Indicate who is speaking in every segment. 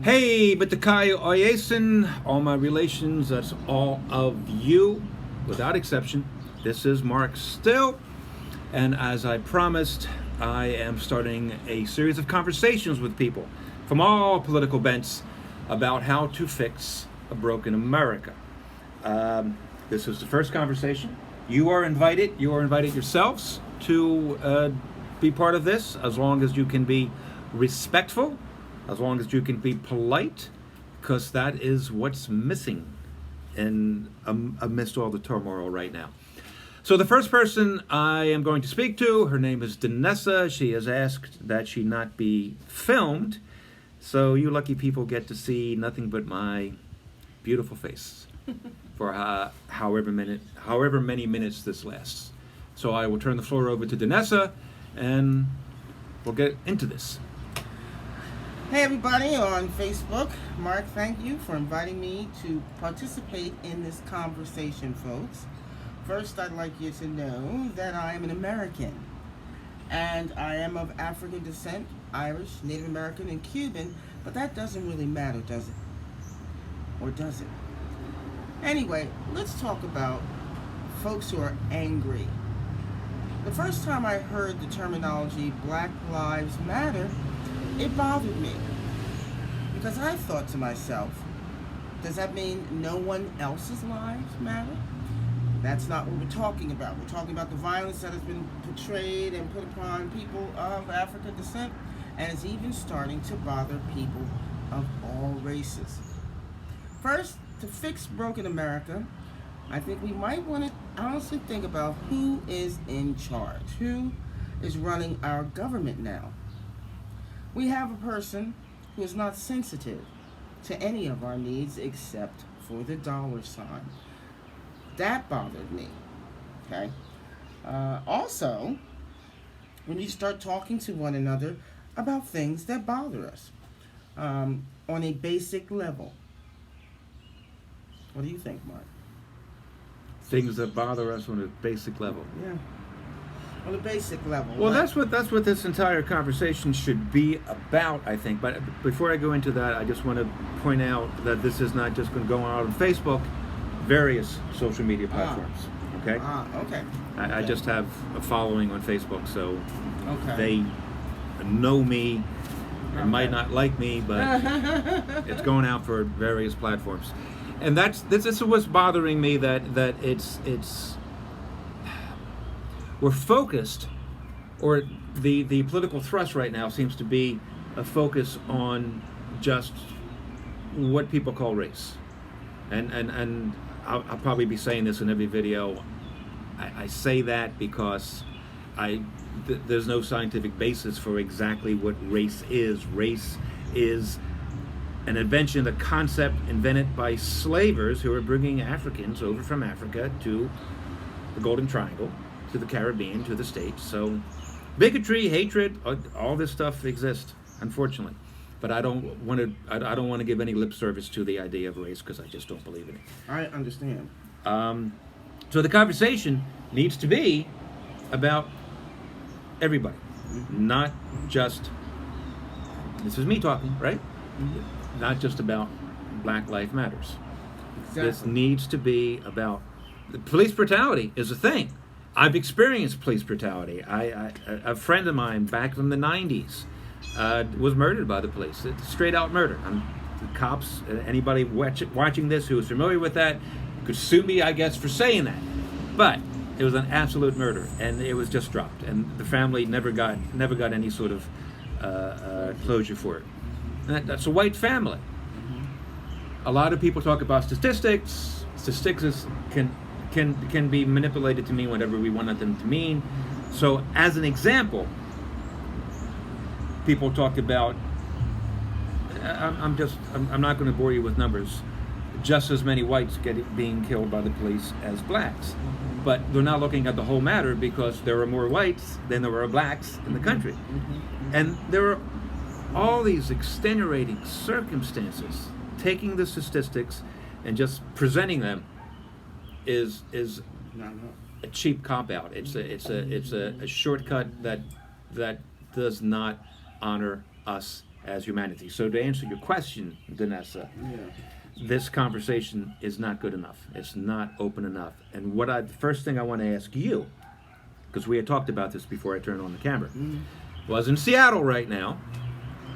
Speaker 1: Hey, Bitakai Oyesin, all my relations, that's all of you, without exception. This is Mark Still, and as I promised, I am starting a series of conversations with people from all political bents about how to fix a broken America. This is the first conversation. You are invited yourselves to be part of this, as long as you can be respectful, as long as you can be polite, because that is what's missing amidst all the turmoil right now. So the first person I am going to speak to, her name is Danessa. She has asked that she not be filmed, so you lucky people get to see nothing but my beautiful face for however many minutes this lasts. So I will turn the floor over to Danessa, and we'll get into this.
Speaker 2: Hey everybody on Facebook. Mark, thank you for inviting me to participate in this conversation, folks. First, I'd like you to know that I am an American, and I am of African descent, Irish, Native American, and Cuban, but that doesn't really matter, does it? Or does it? Anyway, let's talk about folks who are angry. The first time I heard the terminology Black Lives Matter, it bothered me, because I thought to myself, does that mean no one else's lives matter? That's not what we're talking about. We're talking about the violence that has been portrayed and put upon people of African descent, and is even starting to bother people of all races. First, to fix broken America, I think we might want to honestly think about who is in charge, who is running our government now. We have a person who is not sensitive to any of our needs except for the dollar sign. That bothered me, okay? Also, when you start talking to one another about things that bother us on a basic level. What do you think, Mark?
Speaker 1: Things that bother us on a basic level.
Speaker 2: Yeah. On a basic level.
Speaker 1: Well, that's what this entire conversation should be about, I think. But before I go into that, I just want to point out that this is not just going to go on Facebook, various social media platforms. Okay?
Speaker 2: Okay.
Speaker 1: I just have a following on Facebook, so
Speaker 2: Okay.
Speaker 1: they know me. They might not like me, but it's going out for various platforms. And this is what's bothering me, that it's we're focused, or the political thrust right now seems to be a focus on just what people call race. And I'll probably be saying this in every video. I say that because there's no scientific basis for exactly what race is. Race is an invention, a concept invented by slavers who are bringing Africans over from Africa to the Golden Triangle, to the Caribbean, to the States. So bigotry, hatred, all this stuff exists, unfortunately. But I don't want to give any lip service to the idea of race, because I just don't believe in it.
Speaker 2: I understand.
Speaker 1: So the conversation needs to be about everybody, not just, this is me talking, right? Not just about Black Lives Matters.
Speaker 2: Exactly.
Speaker 1: This needs to be about, police brutality is a thing. I've experienced police brutality. A friend of mine back from the 90s was murdered by the police. It's straight out murder. The cops, anybody watching this who is familiar with that, could sue me, I guess, for saying that. But it was an absolute murder, and it was just dropped. And the family never got any sort of closure for it. And that's a white family. A lot of people talk about statistics. Statistics can be manipulated to mean whatever we want them to mean. So, as an example, people talk about, I'm not going to bore you with numbers, just as many whites being killed by the police as blacks. But they're not looking at the whole matter, because there are more whites than there are blacks in the country. And there are all these extenuating circumstances. Taking the statistics and just presenting them is a cheap cop-out. It's a shortcut that does not honor us as humanity. So to answer your question, Danessa,
Speaker 2: Yeah.
Speaker 1: this conversation is not good enough. It's not open enough. And the first thing I want to ask you, because we had talked about this before I turned on the camera, was in Seattle right now,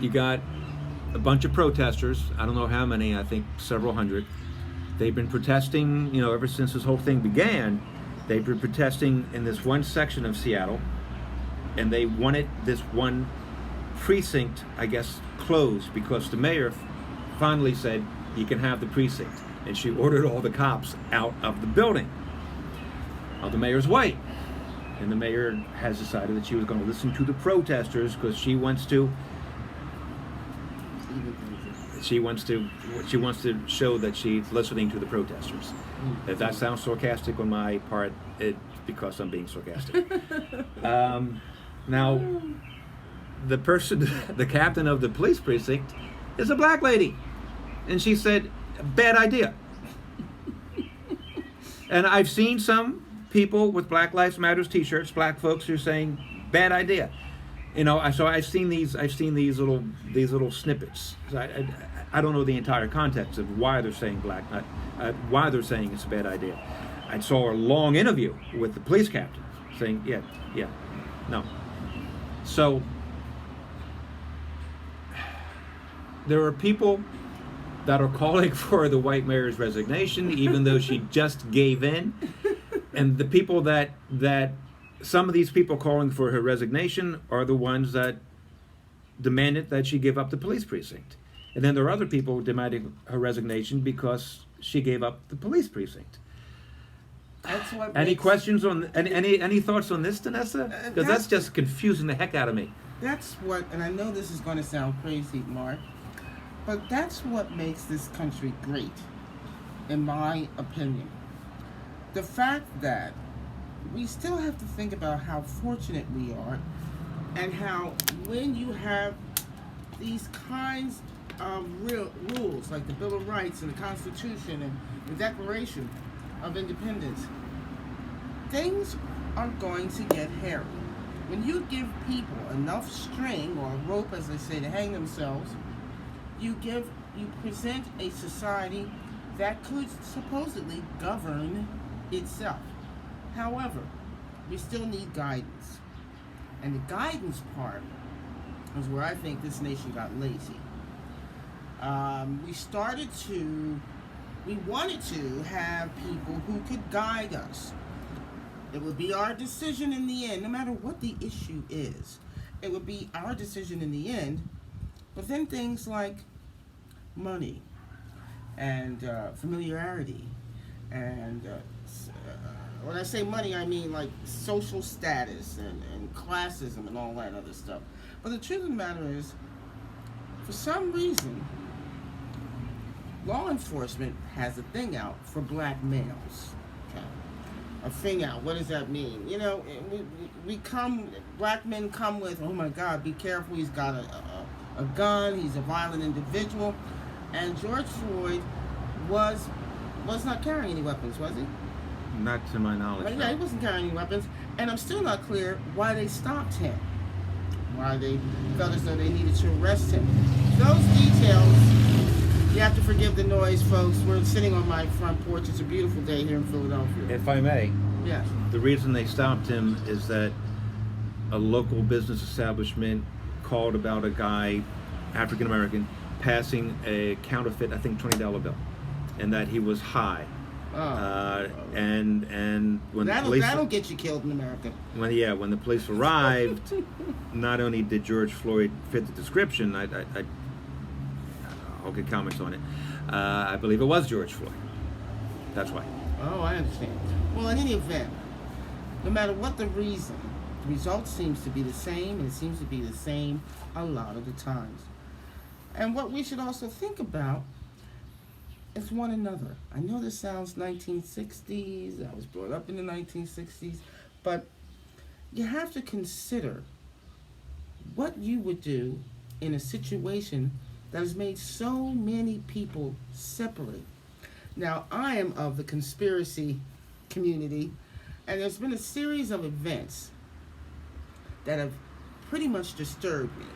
Speaker 1: you got a bunch of protesters. I don't know how many, I think several hundred. They've been protesting, ever since this whole thing began. They've been protesting in this one section of Seattle, and they wanted this one precinct, I guess, closed because the mayor finally said you can have the precinct, and she ordered all the cops out of the building. Well, the mayor's white, and the mayor has decided that she was going to listen to the protesters because she wants to show that she's listening to the protesters. If that sounds sarcastic on my part, it's because I'm being sarcastic. Now, the captain of the police precinct is a black lady. And she said, bad idea. And I've seen some people with Black Lives Matters t-shirts, black folks who are saying, bad idea. So I've seen these little snippets. I don't know the entire context of why they're saying why they're saying it's a bad idea. I saw a long interview with the police captain saying, yeah, no. So there are people that are calling for the white mayor's resignation, even though she just gave in. And the people that some of these people calling for her resignation are the ones that demanded that she give up the police precinct. And then there are other people demanding her resignation because she gave up the police precinct.
Speaker 2: That's what
Speaker 1: Any
Speaker 2: makes,
Speaker 1: questions on any thoughts on this, Danessa? Because that's just confusing the heck out of me.
Speaker 2: That's what, and I know this is going to sound crazy, Mark, but that's what makes this country great, in my opinion. The fact that we still have to think about how fortunate we are, and how when you have these kinds of real rules, like the Bill of Rights and the Constitution and the Declaration of Independence, things are going to get hairy. When you give people enough string or rope, as they say, to hang themselves, you present a society that could supposedly govern itself. However, we still need guidance. And the guidance part is where I think this nation got lazy. We wanted to have people who could guide us. It would be our decision in the end, no matter what the issue is. It would be our decision in the end. But then things like money and familiarity and when I say money, I mean like social status and classism and all that other stuff. But the truth of the matter is, for some reason, law enforcement has a thing out for black males. Okay? A thing out. What does that mean? Black men come with, oh my God, be careful, he's got a gun, he's a violent individual. And George Floyd was not carrying any weapons, was he?
Speaker 1: Not to my knowledge.
Speaker 2: But yeah, he wasn't carrying any weapons. And I'm still not clear why they stopped him. Why they felt as though they needed to arrest him. Those details, you have to forgive the noise, folks. We're sitting on my front porch. It's a beautiful day here in Philadelphia.
Speaker 1: If I may,
Speaker 2: Yes.
Speaker 1: the reason they stopped him is that a local business establishment called about a guy, African American, passing a counterfeit, I think, $20 bill, and that he was high. And when the police
Speaker 2: that'll get you killed in America.
Speaker 1: when the police arrived, not only did George Floyd fit the description, I'll get comments on it. I believe it was George Floyd. That's why.
Speaker 2: Oh, I understand. Well, in any event, no matter what the reason, the result seems to be the same, and it seems to be the same a lot of the times. And what we should also think about is one another. I know this sounds 1960s, I was brought up in the 1960s, but you have to consider what you would do in a situation that has made so many people separate. Now, I am of the conspiracy community, and there's been a series of events that have pretty much disturbed me.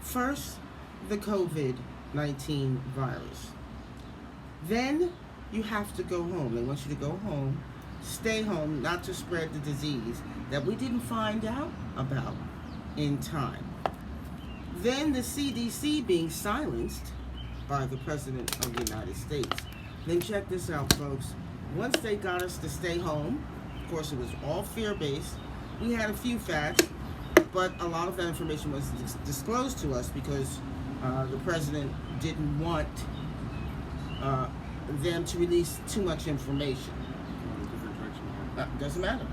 Speaker 2: First, the COVID-19 virus. Then you have to go home. They want you to go home, stay home, not to spread the disease that we didn't find out about in time. Then the CDC being silenced by the President of the United States. Then check this out, folks. Once they got us to stay home, of course it was all fear-based. We had a few facts, but a lot of that information was disclosed to us because the President didn't want them to release too much information. Doesn't matter.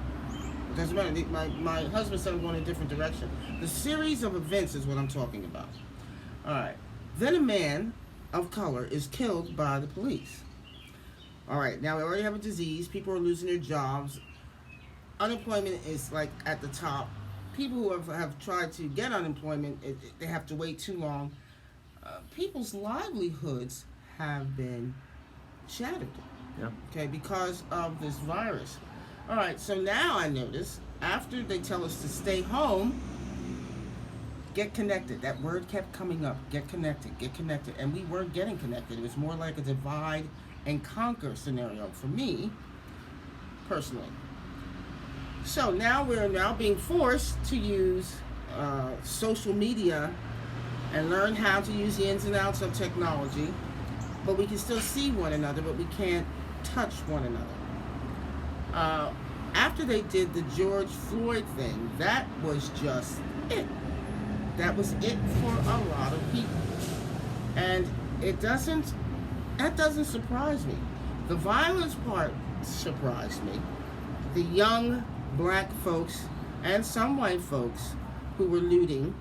Speaker 2: It doesn't matter. My husband said I'm going in a different direction. The series of events is what I'm talking about. All right. Then a man of color is killed by the police. All right. Now we already have a disease. People are losing their jobs. Unemployment is like at the top. People who have tried to get unemployment, they have to wait too long. People's livelihoods have been shattered.
Speaker 1: Yeah.
Speaker 2: Okay, because of this virus. All right, so now I notice after they tell us to stay home, get connected. That word kept coming up. Get connected, and we weren't getting connected. It was more like a divide and conquer scenario for me, personally. So now we're being forced to use social media and learn how to use the ins and outs of technology, but we can still see one another, but we can't touch one another. After they did the George Floyd thing, that was just it. That was it for a lot of people. And that doesn't surprise me. The violence part surprised me. The young black folks and some white folks who were looting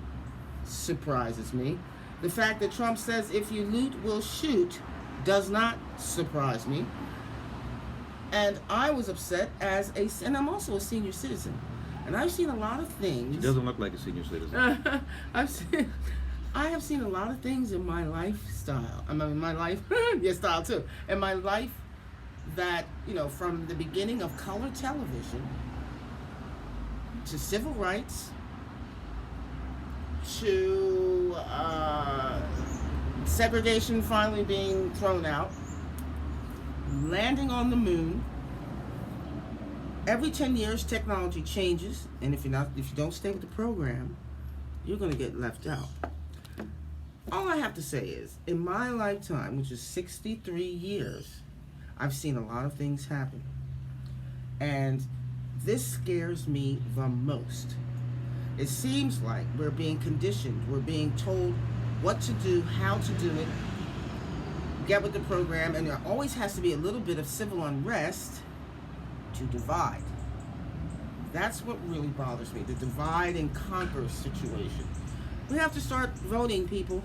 Speaker 2: surprises me. The fact that Trump says if you loot, we'll shoot does not surprise me. And I was upset and I'm also a senior citizen. And I've seen a lot of things.
Speaker 1: She doesn't look like a senior citizen.
Speaker 2: I have seen a lot of things in my lifestyle. Style too. In my life that, from the beginning of color television to civil rights to segregation finally being thrown out, landing on the moon. Every 10 years, technology changes, and if you don't stay with the program, you're going to get left out. All I have to say is, in my lifetime, which is 63 years, I've seen a lot of things happen, and this scares me the most. It seems like we're being conditioned, we're being told what to do, how to do it, get with the program, and there always has to be a little bit of civil unrest to divide. That's what really bothers me, the divide and conquer situation. We have to start voting, people.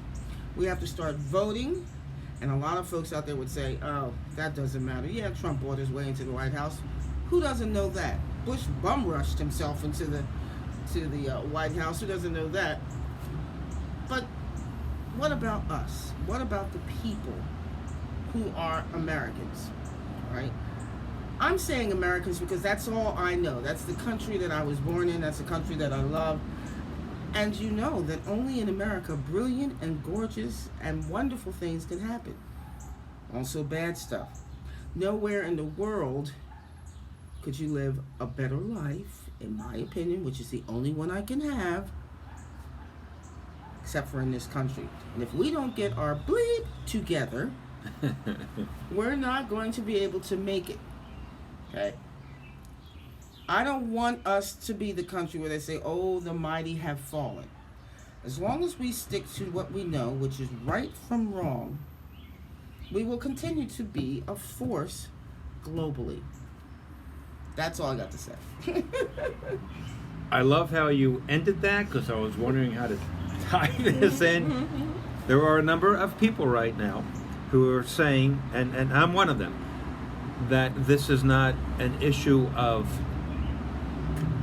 Speaker 2: We have to start voting, and a lot of folks out there would say, oh, that doesn't matter. Yeah, Trump bought his way into the White House. Who doesn't know that? Bush bum rushed himself into the White House. Who doesn't know that? But what about us? What about the people who are Americans, right? I'm saying Americans because that's all I know. That's the country that I was born in. That's the country that I love. And you know that only in America, brilliant and gorgeous and wonderful things can happen. Also bad stuff. Nowhere in the world could you live a better life, in my opinion, which is the only one I can have, except for in this country. And if we don't get our bleep together, we're not going to be able to make it. Okay? I don't want us to be the country where they say, oh, the mighty have fallen. As long as we stick to what we know, which is right from wrong, we will continue to be a force globally. That's all I got to say.
Speaker 1: I love how you ended that because I was wondering how to tie this in. There are a number of people right now who are saying, and I'm one of them, that this is not an issue of,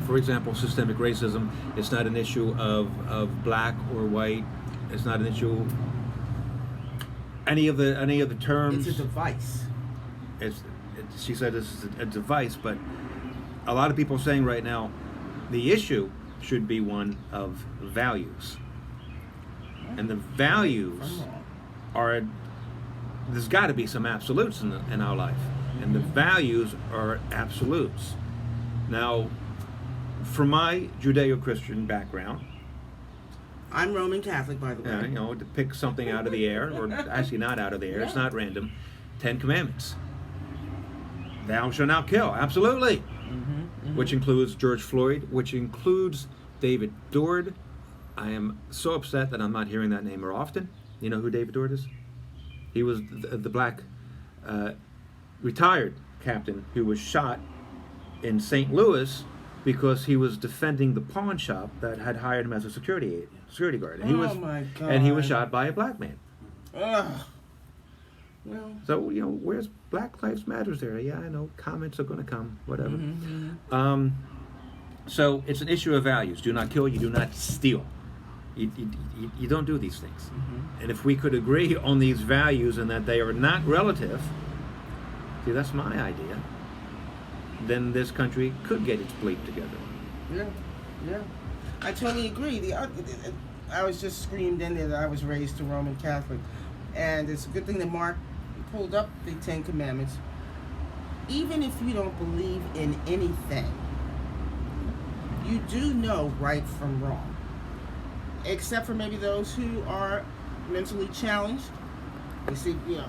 Speaker 1: for example, systemic racism. It's not an issue of black or white. It's not an issue. Any of the terms.
Speaker 2: It's a device.
Speaker 1: She said this is a device, but a lot of people are saying right now, the issue should be one of values. And the values are, there's got to be some absolutes in our life. And the values are absolutes. Now, from my Judeo-Christian background,
Speaker 2: I'm Roman Catholic, by the way.
Speaker 1: you know, to pick something out of the air, or actually not out of the air, it's not random, 10 Commandments. Thou shalt not kill, absolutely. Which includes George Floyd, which includes David Dord. I am so upset that I'm not hearing that name more often. You know who David Dord is? He was the black retired captain who was shot in St. Louis because he was defending the pawn shop that had hired him as a security guard. And he was shot by a black man.
Speaker 2: Ugh. Well,
Speaker 1: so, you know, where's Black Lives Matters there? Yeah, I know, comments are going to come, whatever. So it's an issue of values. Do not kill, you do not steal. You don't do these things. And if we could agree on these values and that they are not relative, see, that's my idea, then this country could get its bleep together.
Speaker 2: Yeah. I totally agree. I was just screamed in there that I was raised a Roman Catholic. And it's a good thing that Mark pulled up the 10 Commandments. Even if you don't believe in anything, you do know right from wrong. Except for maybe those who are mentally challenged. You see, you know,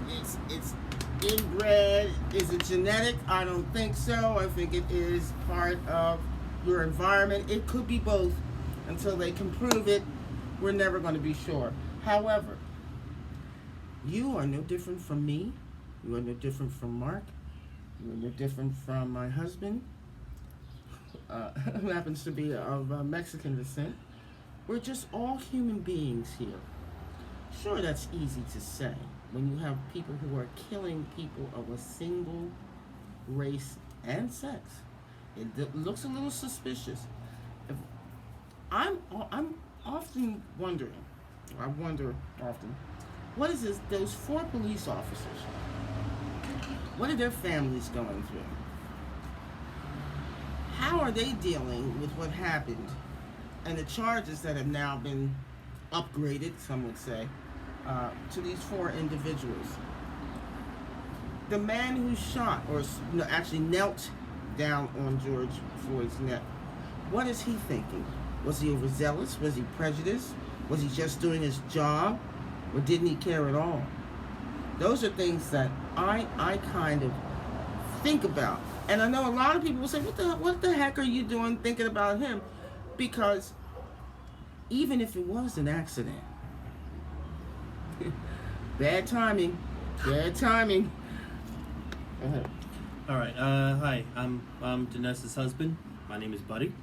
Speaker 2: it's inbred. Is it genetic? I don't think so. I think it is part of your environment. It could be both. Until they can prove it, we're never going to be sure. However, you are no different from me. You are no different from Mark. You are no different from my husband, who happens to be of Mexican descent. We're just all human beings here. Sure, that's easy to say when you have people who are killing people of a single race and sex. It looks a little suspicious. I'm often wondering, I wonder often, what is this, those 4 police officers, what are their families going through? How are they dealing with what happened and the charges that have now been upgraded, some would say, to these 4 individuals? The man who shot, or actually knelt down on George Floyd's neck, what is he thinking? Was he overzealous? Was he prejudiced? Was he just doing his job? Or didn't he care at all? Those are things that I kind of think about. And I know a lot of people will say, what the heck are you doing thinking about him? Because even if it was an accident, bad timing.
Speaker 3: All right. Hi, I'm Dinesa's husband. My name is Buddy.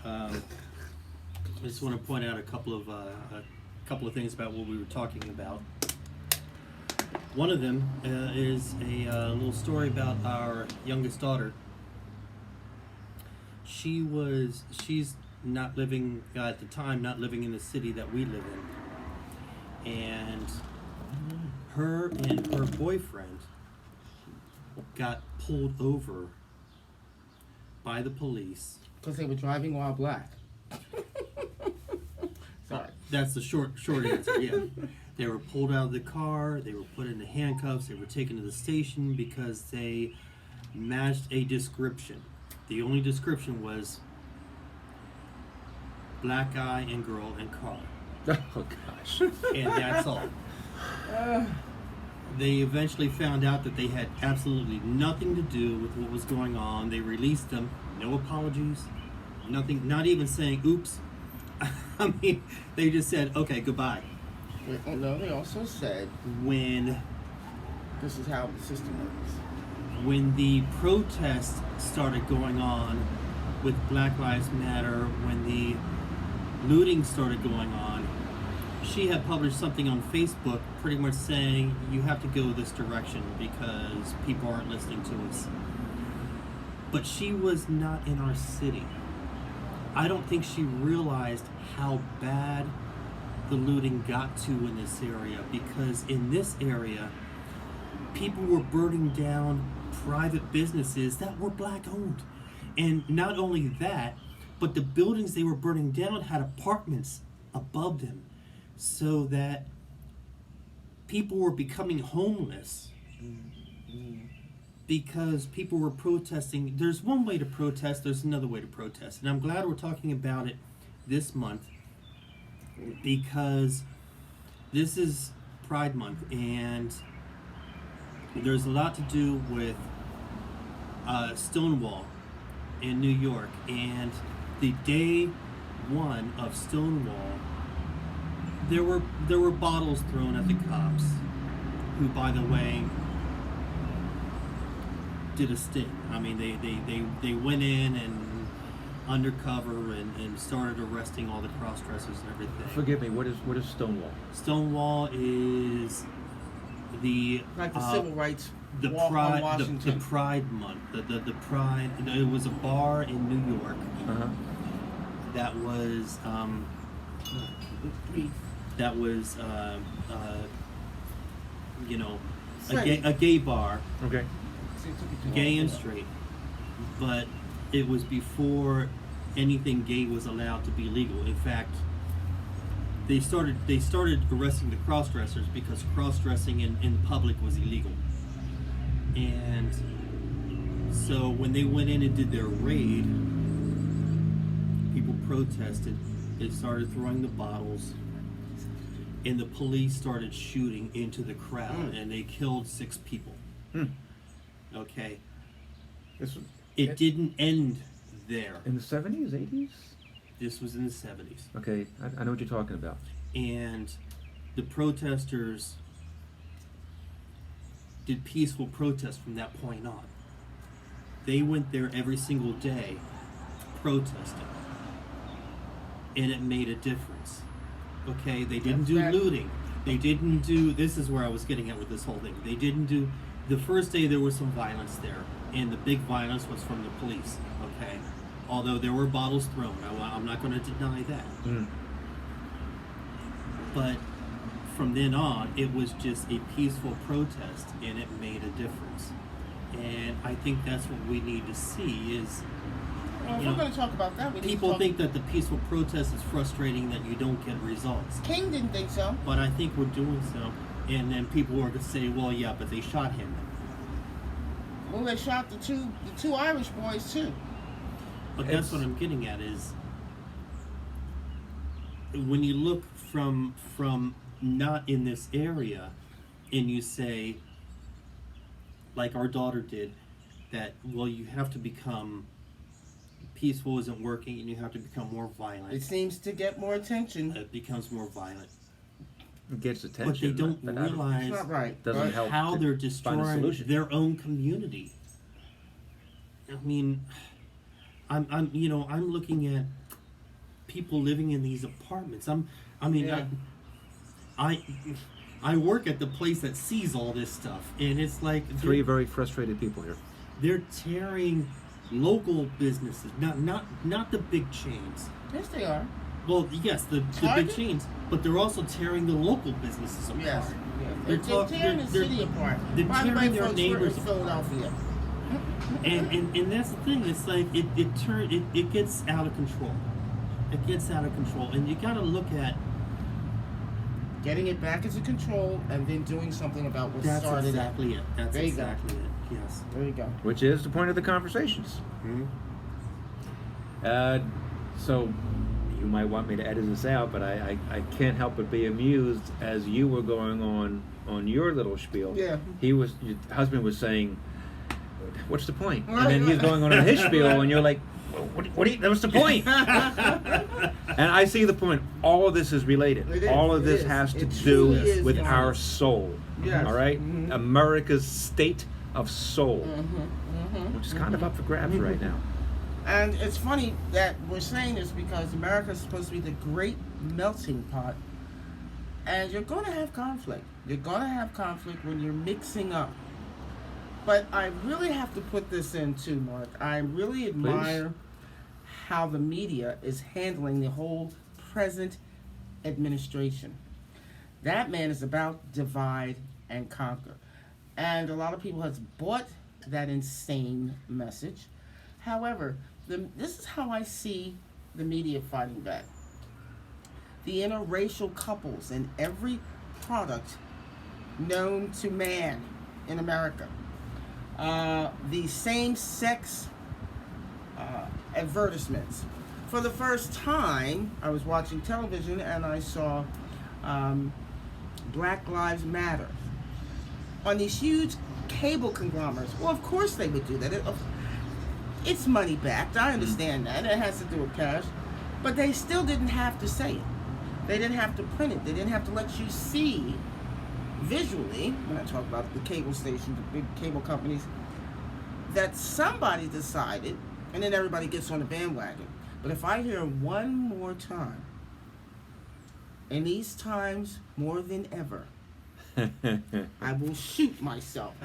Speaker 3: I just want to point out a couple of things about what we were talking about. One of them is a little story about our youngest daughter. She's not living at the time, not living in the city that we live in, and her and her boyfriend got pulled over by the police
Speaker 2: because they were driving while black. Sorry.
Speaker 3: That's the short answer, yeah. They were pulled out of the car, they were put into handcuffs, they were taken to the station because they matched a description. The only description was black guy and girl and car.
Speaker 1: Oh, gosh.
Speaker 3: And that's all. They eventually found out that they had absolutely nothing to do with what was going on. They released them, no apologies, nothing, not even saying oops. I mean, they just said, okay, goodbye.
Speaker 2: No, they also said,
Speaker 3: when
Speaker 2: this is how the system works.
Speaker 3: When the protests started going on with Black Lives Matter, when the looting started going on, she had published something on Facebook pretty much saying, you have to go this direction because people aren't listening to us. But she was not in our city. I don't think she realized how bad the looting got to in this area, because in this area, people were burning down private businesses that were black owned. And not only that, but the buildings they were burning down had apartments above them, so that people were becoming homeless because people were protesting. There's one way to protest, there's another way to protest. And I'm glad we're talking about it this month, because this is Pride Month, and there's a lot to do with Stonewall in New York. And the day one of Stonewall, there were bottles thrown at the cops, who, by the way, did a sting. I mean, they went in and undercover and started arresting all the cross-dressers and everything.
Speaker 1: Forgive me. What is Stonewall?
Speaker 3: Stonewall is the
Speaker 2: Like the civil rights
Speaker 3: the
Speaker 2: walk on
Speaker 3: pride
Speaker 2: Washington.
Speaker 3: the Pride Month, the Pride. It was a bar in New York
Speaker 1: Uh-huh.
Speaker 3: that was you know, a gay bar,
Speaker 1: Okay.
Speaker 3: gay and straight, but it was before anything gay was allowed to be legal. In fact, they started arresting the cross-dressers because cross-dressing in public was illegal. And so when they went in and did their raid, people protested. They started throwing the bottles, and the police started shooting into the crowd, and they killed 6 people. Okay,
Speaker 1: This was
Speaker 3: it didn't end there.
Speaker 1: in the 70s, 80s?
Speaker 3: This was in the 70s.
Speaker 1: Okay, I know what you're talking about.
Speaker 3: And the protesters did peaceful protest from that point on. They went there every single day protesting, and it made a difference. Okay, they didn't do looting. They didn't do, this is where I was getting at with this whole thing. They didn't do, the first day there was some violence there, and the big violence was from the police. Okay, although there were bottles thrown, I'm not going to deny that. But from then on, it was just a peaceful protest, and it made a difference. And I think that's what we need to see is,
Speaker 2: Well, if
Speaker 3: you
Speaker 2: we're
Speaker 3: know,
Speaker 2: going to talk about that, we need to
Speaker 3: people
Speaker 2: talk.
Speaker 3: think that the peaceful protest is frustrating, that you don't get results.
Speaker 2: King didn't think so.
Speaker 3: But I think we're doing so. And then people are going to say, well, yeah, but they shot him.
Speaker 2: Well, they shot the two Irish boys too.
Speaker 3: But that's what I'm getting at is, when you look from not in this area, and you say, like our daughter did, that, well, you have to become peaceful isn't working, and you have to become more violent.
Speaker 2: It seems to get more attention.
Speaker 3: It becomes more violent.
Speaker 1: It gets
Speaker 3: But
Speaker 1: attention.
Speaker 3: they don't
Speaker 1: but I
Speaker 3: realize
Speaker 2: It's not right.
Speaker 1: doesn't
Speaker 2: right?
Speaker 1: help
Speaker 3: how
Speaker 1: to
Speaker 3: they're
Speaker 1: find a
Speaker 3: destroying
Speaker 1: solution.
Speaker 3: their own community. I mean, I'm looking at people living in these apartments.
Speaker 2: Yeah.
Speaker 3: I work at the place that sees all this stuff, and it's like
Speaker 1: 3 very frustrated people here.
Speaker 3: they're tearing local businesses, not the big chains.
Speaker 2: Yes, they are.
Speaker 3: Well, yes, the
Speaker 2: Target?
Speaker 3: big chains, but they're also tearing the local businesses apart.
Speaker 2: Yes.
Speaker 3: They're
Speaker 2: They're tearing the
Speaker 3: they're-
Speaker 2: city apart.
Speaker 3: they're
Speaker 2: By the way,
Speaker 3: tearing their
Speaker 2: folks, we're in
Speaker 3: neighbors
Speaker 2: Philadelphia.
Speaker 3: And that's the thing. It's like it gets out of control. It gets out of control, and you got to look at.
Speaker 2: Getting it back into control and then doing something about what
Speaker 3: That's
Speaker 2: started
Speaker 3: exactly it. That's
Speaker 2: There you go.
Speaker 3: exactly it. Yes.
Speaker 2: it. There you go.
Speaker 1: Which is the point of the conversations. So you might want me to edit this out, but I can't help but be amused as you were going on your little spiel.
Speaker 2: Yeah.
Speaker 1: Your husband was saying, "What's the point?" And then he's going on his spiel, and you're like, well, what's the point? And I see the point. All of this is related.
Speaker 2: It is,
Speaker 1: All of
Speaker 2: it
Speaker 1: this
Speaker 2: is.
Speaker 1: has to
Speaker 2: It
Speaker 1: do
Speaker 2: truly is,
Speaker 1: with
Speaker 2: yes.
Speaker 1: our soul.
Speaker 2: Yes.
Speaker 1: All right?
Speaker 2: Mhm.
Speaker 1: America's state of soul,
Speaker 2: Mm-hmm.
Speaker 1: which is kind of up for grabs right now.
Speaker 2: And it's funny that we're saying this because America is supposed to be the great melting pot. And you're going to have conflict. You're going to have conflict when you're mixing up. But I really have to put this in too, Mark. I really admire how the media is handling the whole present administration. That man is about divide and conquer. And a lot of people have bought that insane message. However, this is how I see the media fighting back. the interracial couples in every product known to man in America. The same-sex advertisements. For the first time, I was watching television and I saw Black Lives Matter on these huge cable conglomerates. Well, of course they would do that. It's money backed. I understand that. It has to do with cash. But they still didn't have to say it. They didn't have to print it. They didn't have to let you see visually, when I talk about the cable stations, the big cable companies, that somebody decided, and then everybody gets on the bandwagon. But if I hear one more time, and these times more than ever, I will shoot myself.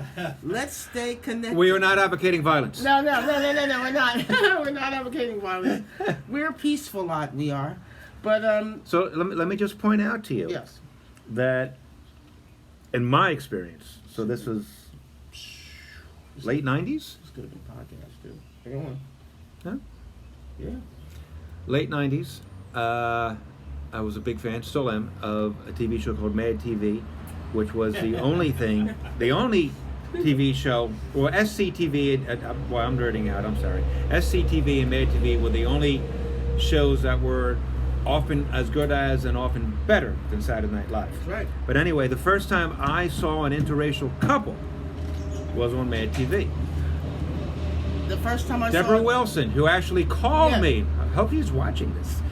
Speaker 2: Let's stay connected.
Speaker 1: We are not advocating violence.
Speaker 2: No, we're not. We're not advocating violence. We're a peaceful lot, we are. But,
Speaker 1: So let me just point out to you
Speaker 2: yes.
Speaker 1: that in my experience, so this was late 90s?
Speaker 2: It's going to be podcast, too. Hang on.
Speaker 1: Huh?
Speaker 2: Yeah.
Speaker 1: Late 90s, I was a big fan, still am, of a TV show called Mad TV, which was the only thing, the only TV show, or SCTV, well, I'm nerding out, I'm sorry. SCTV and Mad TV were the only shows that were often as good as and often better than Saturday Night Live.
Speaker 2: That's right.
Speaker 1: But anyway, the first time I saw an interracial couple was on Mad TV.
Speaker 2: The first time I
Speaker 1: Deborah
Speaker 2: saw
Speaker 1: Wilson, who actually called
Speaker 2: Yeah.
Speaker 1: me. I hope he's watching this.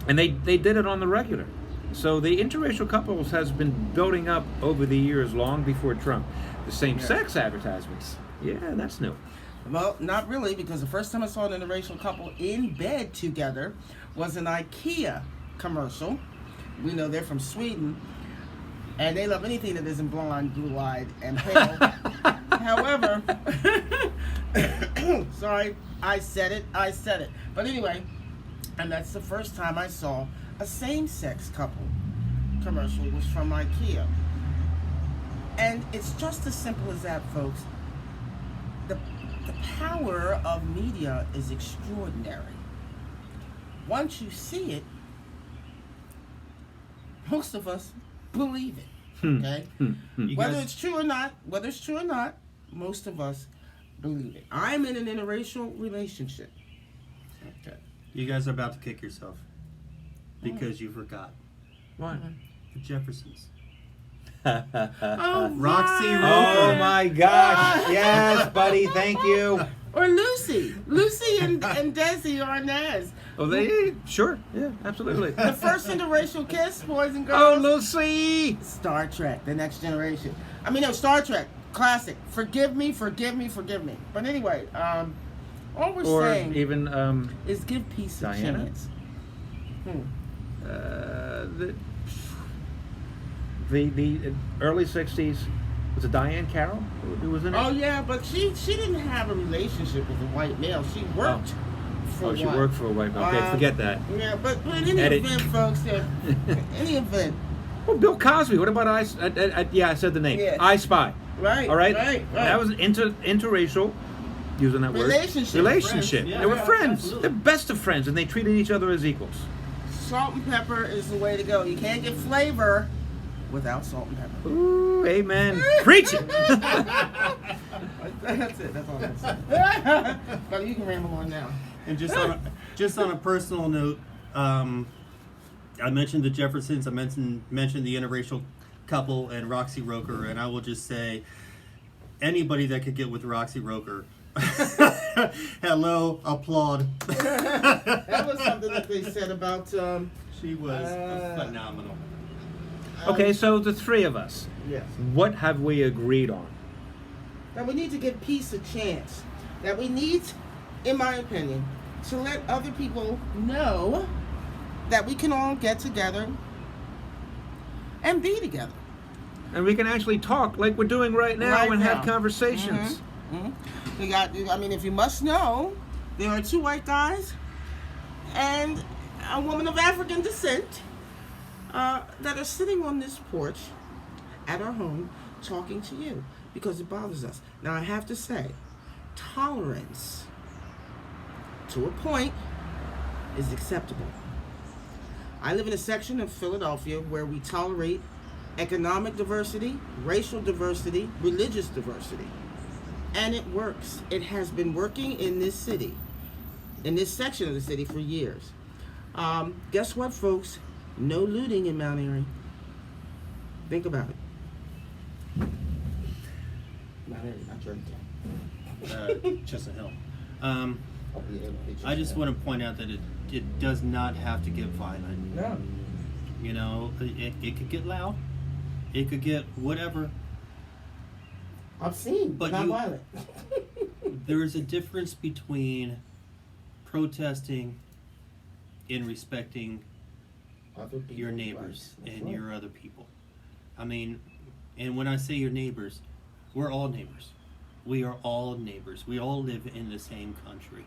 Speaker 1: And they did it on the regular. So the interracial couples has been building up over the years, long before Trump. The same-sex advertisements. Yeah, that's new.
Speaker 2: Well, not really, because the first time I saw an interracial couple in bed together was an IKEA commercial. We know they're from Sweden, and they love anything that isn't blonde, blue-eyed, and pale. However, sorry, I said it. But anyway, and that's the first time I saw a same-sex couple commercial was from IKEA. And it's just as simple as that, folks. The power of media is extraordinary. Once you see it, most of us believe it. Okay?
Speaker 3: You
Speaker 2: Whether
Speaker 3: guys-
Speaker 2: it's true or not, most of us believe it. I'm in an interracial relationship. Okay.
Speaker 3: You guys are about to kick yourself because you forgot
Speaker 1: What?
Speaker 3: the Jeffersons.
Speaker 2: Oh,
Speaker 3: Roxy
Speaker 2: right.
Speaker 1: Oh my gosh! Yes, buddy. Thank you.
Speaker 2: Or Lucy and Desi Arnaz.
Speaker 1: Oh, they sure? Yeah, absolutely.
Speaker 2: The first interracial kiss, boys and
Speaker 1: Oh,
Speaker 2: girls.
Speaker 1: Lucy!
Speaker 2: Star Trek, The Next Generation. I mean, no, Star Trek, classic. Forgive me. But anyway, all we're
Speaker 1: Or
Speaker 2: saying
Speaker 1: even
Speaker 2: is give peace a
Speaker 1: Diana?
Speaker 2: chance.
Speaker 1: the early '60s. Was it Diane Carroll who was in it?
Speaker 2: Oh yeah, but she didn't have a relationship with a white male. She worked for
Speaker 1: Oh, she
Speaker 2: one.
Speaker 1: worked for a white male. Okay, forget that.
Speaker 2: Yeah, but in any
Speaker 1: Edit.
Speaker 2: event, folks, any event,
Speaker 1: Well, Bill Cosby. What about yeah, I said the name.
Speaker 2: Yeah.
Speaker 1: I Spy.
Speaker 2: right?
Speaker 1: All right.
Speaker 2: Right.
Speaker 1: That was interracial. Using that word.
Speaker 2: Relationship.
Speaker 1: Relationship.
Speaker 3: Friends. Yeah,
Speaker 1: They were
Speaker 3: yeah,
Speaker 1: friends.
Speaker 3: absolutely.
Speaker 1: The best of friends, and they treated each other as equals.
Speaker 2: Salt and pepper is the way to go. You can't get flavor without salt and pepper.
Speaker 1: Ooh, amen. Preach it.
Speaker 2: That's it. That's all I'm saying. But you can ramble on now.
Speaker 3: And just on a personal note, I mentioned the Jeffersons. I mentioned the interracial couple and Roxy Roker, and I will just say, anybody that could get with Roxy Roker, hello, applaud.
Speaker 2: That was something that they said about.
Speaker 3: She was phenomenal.
Speaker 1: Okay, so the three of us,
Speaker 2: Yes.
Speaker 1: what have we agreed on?
Speaker 2: That we need to give peace a chance. That we need, in my opinion, to let other people know that we can all get together and be together.
Speaker 1: And we can actually talk like we're doing right now
Speaker 2: Right
Speaker 1: and
Speaker 2: now.
Speaker 1: have conversations.
Speaker 2: We got. I mean, if you must know, there are two white guys and a woman of African descent that are sitting on this porch at our home talking to you because it bothers us. Now, I have to say, tolerance to a point is acceptable. I live in a section of Philadelphia where we tolerate economic diversity, racial diversity, religious diversity. And it works. It has been working in this city, in this section of the city for years. Guess what, folks? No looting in Mount Airy. Think about it. Mount Airy, not Germantown.
Speaker 3: Chestnut Hill.
Speaker 2: Oh, yeah,
Speaker 3: I just want to point out that it does not have to get violent.
Speaker 2: No.
Speaker 3: You know, it could get loud. It could get whatever.
Speaker 2: Obscene,
Speaker 3: But
Speaker 2: not
Speaker 3: you-
Speaker 2: violent.
Speaker 3: There is a difference between protesting and respecting
Speaker 2: Other people's
Speaker 3: your
Speaker 2: rights.
Speaker 3: neighbors
Speaker 2: That's
Speaker 3: and
Speaker 2: right.
Speaker 3: your other people. I mean, and when I say your neighbors, we're all neighbors. We are all neighbors. We all live in the same country.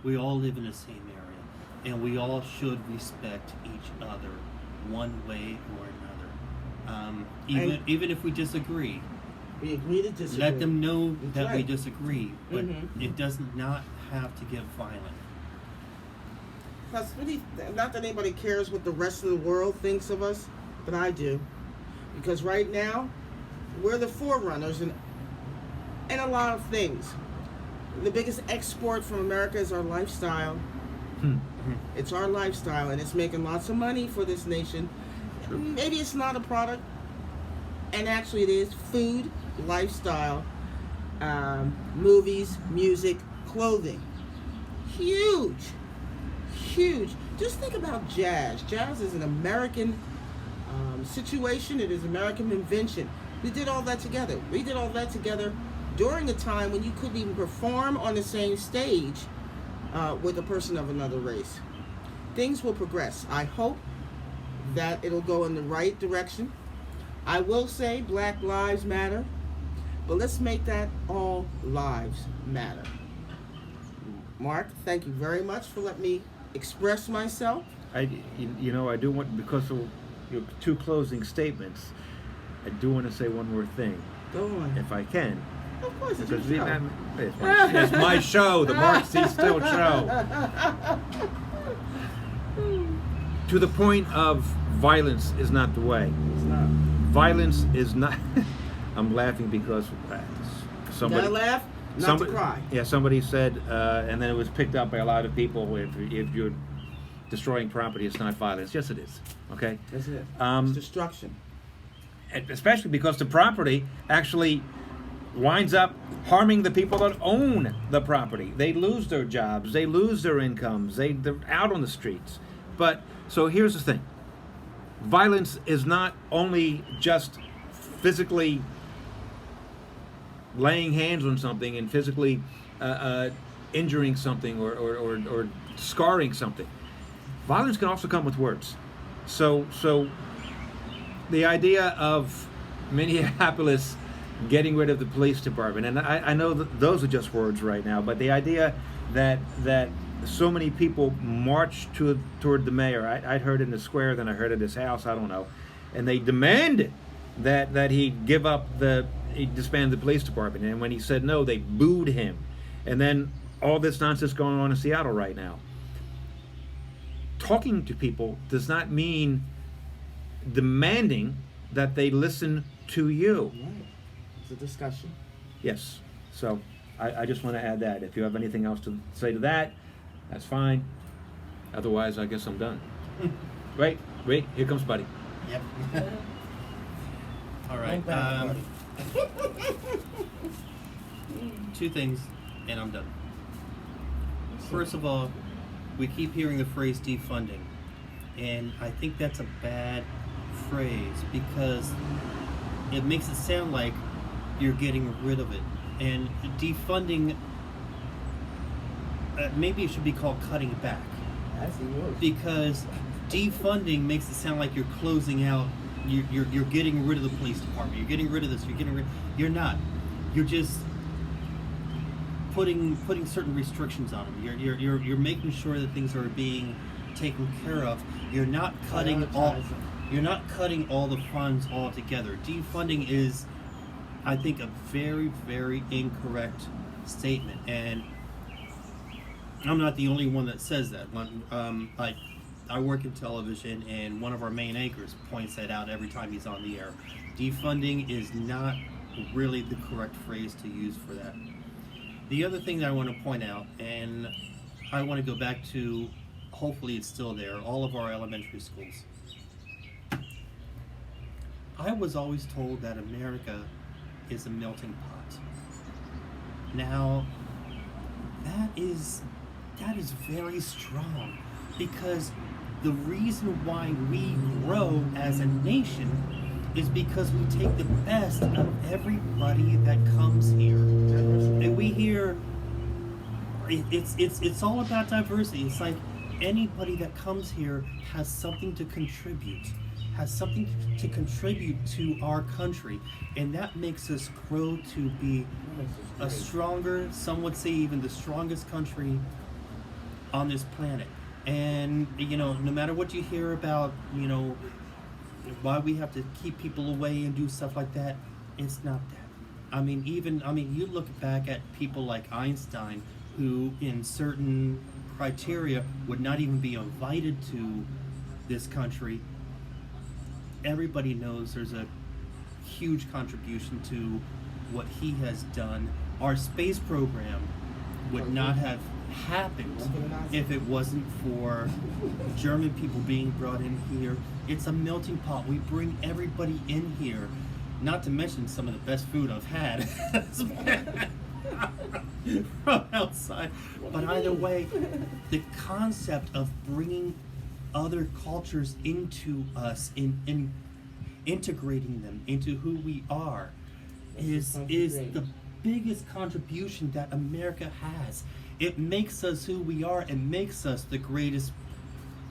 Speaker 3: We all live in the same area. And we all should respect each other one way or another. Even if we disagree,
Speaker 2: We agree to disagree.
Speaker 3: let them know
Speaker 2: That's
Speaker 3: that we
Speaker 2: right.
Speaker 3: disagree. But
Speaker 2: Mhm.
Speaker 3: it does not have to get violent.
Speaker 2: Plus, really, not that anybody cares what the rest of the world thinks of us, but I do. Because right now, we're the forerunners in a lot of things. The biggest export from America is our lifestyle. It's our lifestyle, and it's making lots of money for this nation.
Speaker 1: True.
Speaker 2: Maybe it's not a product, and actually it is food, lifestyle, movies, music, clothing. Huge. Just think about jazz. Jazz is an American situation. It is American invention. We did all that together. We did all that together during a time when you couldn't even perform on the same stage with a person of another race. Things will progress. I hope that it'll go in the right direction. I will say Black Lives Matter, but let's make that all lives matter. Mark, thank you very much for letting me express myself.
Speaker 1: I do want, because of your two closing statements, I do want to say one more thing,
Speaker 2: Go on.
Speaker 1: if I can.
Speaker 2: Of course, it's your
Speaker 1: Because
Speaker 2: show.
Speaker 1: it's my show, the Mark C. Still Show. To the point of violence is not the way.
Speaker 2: It's not.
Speaker 1: Violence is not. I'm laughing because somebody.
Speaker 2: Gotta laugh, not to cry.
Speaker 1: Yeah, somebody said, and then it was picked up by a lot of people. If you're destroying property, it's not violence. Yes, it is. Okay.
Speaker 2: That's it.
Speaker 1: Um,
Speaker 2: It's destruction.
Speaker 1: And especially because the property actually winds up harming the people that own the property. They lose their jobs, they lose their incomes, they're out on the streets. But so here's the thing: violence is not only just physically laying hands on something and physically injuring something or scarring something. Violence can also come with words. So the idea of Minneapolis getting rid of the police department, and I know that those are just words right now, but the idea that so many people marched toward the mayor, I'd heard in the square, then I heard at his house, I don't know, and they demanded that he he disband the police department, and when he said no, they booed him, and then all this nonsense going on in Seattle right now. Talking to people does not mean demanding that they listen to you.
Speaker 2: Right. It's a discussion.
Speaker 1: Yes. So I just want to add that. If you have anything else to say to that, that's fine. Otherwise, I guess I'm done. Wait, here comes Buddy.
Speaker 3: Yep. All right.
Speaker 2: Go back,
Speaker 3: Two things, and I'm done. First of all, we keep hearing the phrase defunding, and I think that's a bad phrase because it makes it sound like you're getting rid of it. And defunding, maybe it should be called cutting back,
Speaker 2: That's even worse.
Speaker 3: because defunding makes it sound like you're closing out. You're getting rid of the police department. You're getting rid of this. You're not. You're just putting certain restrictions on them. You're making sure that things are being taken care of. You're not cutting all.
Speaker 2: Prioritizing.
Speaker 3: You're not cutting all the funds altogether. Defunding is, I think, a very, very incorrect statement. And I'm not the only one that says that. Like, I work in television, and one of our main anchors points that out every time he's on the air. Defunding is not really the correct phrase to use for that. The other thing that I want to point out, and I want to go back to, hopefully it's still there, all of our elementary schools. I was always told that America is a melting pot. Now, that is very strong, because the reason why we grow as a nation is because we take the best of everybody that comes here. And we hear it's all about diversity. It's like anybody that comes here has something to contribute, to our country, and that makes us grow to be a stronger, some would say even the strongest country on this planet. And no matter what you hear about, why we have to keep people away and do stuff like that, it's not that. You look back at people like Einstein, who in certain criteria would not even be invited to this country. Everybody knows there's a huge contribution to what he has done. Our space program would not have happened if it wasn't for German people being brought in here. It's a melting pot. We bring everybody in here, not to mention some of the best food I've had from outside. But either way, the concept of bringing other cultures into us, in integrating them into who we are, is the biggest contribution that America has. It makes us who we are. It makes us the greatest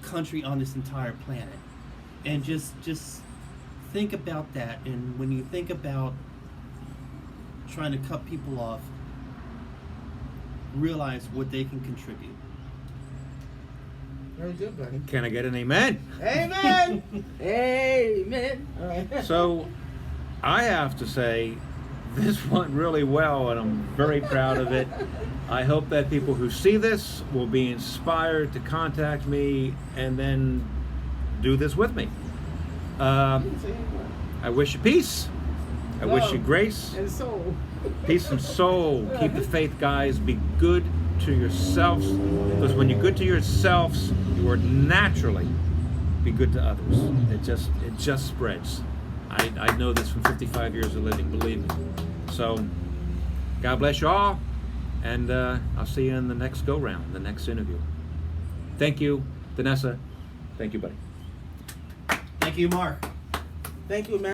Speaker 3: country on this entire planet. And just think about that. And when you think about trying to cut people off, realize what they can contribute.
Speaker 2: Very good, buddy.
Speaker 1: Can I get an amen?
Speaker 2: Amen. Amen. All right.
Speaker 1: So, I have to say, this went really well, and I'm very proud of it. I hope that people who see this will be inspired to contact me and then do this with me. I wish you peace. I wish you grace.
Speaker 2: And soul.
Speaker 1: Peace and soul. Keep the faith, guys. Be good to yourselves, because when you're good to yourselves, you will naturally be good to others. It just spreads. I know this from 55 years of living, believe me. So, God bless you all, and I'll see you in the next go-round, the next interview. Thank you, Vanessa. Thank you, buddy.
Speaker 3: Thank you, Mark.
Speaker 2: Thank you, man.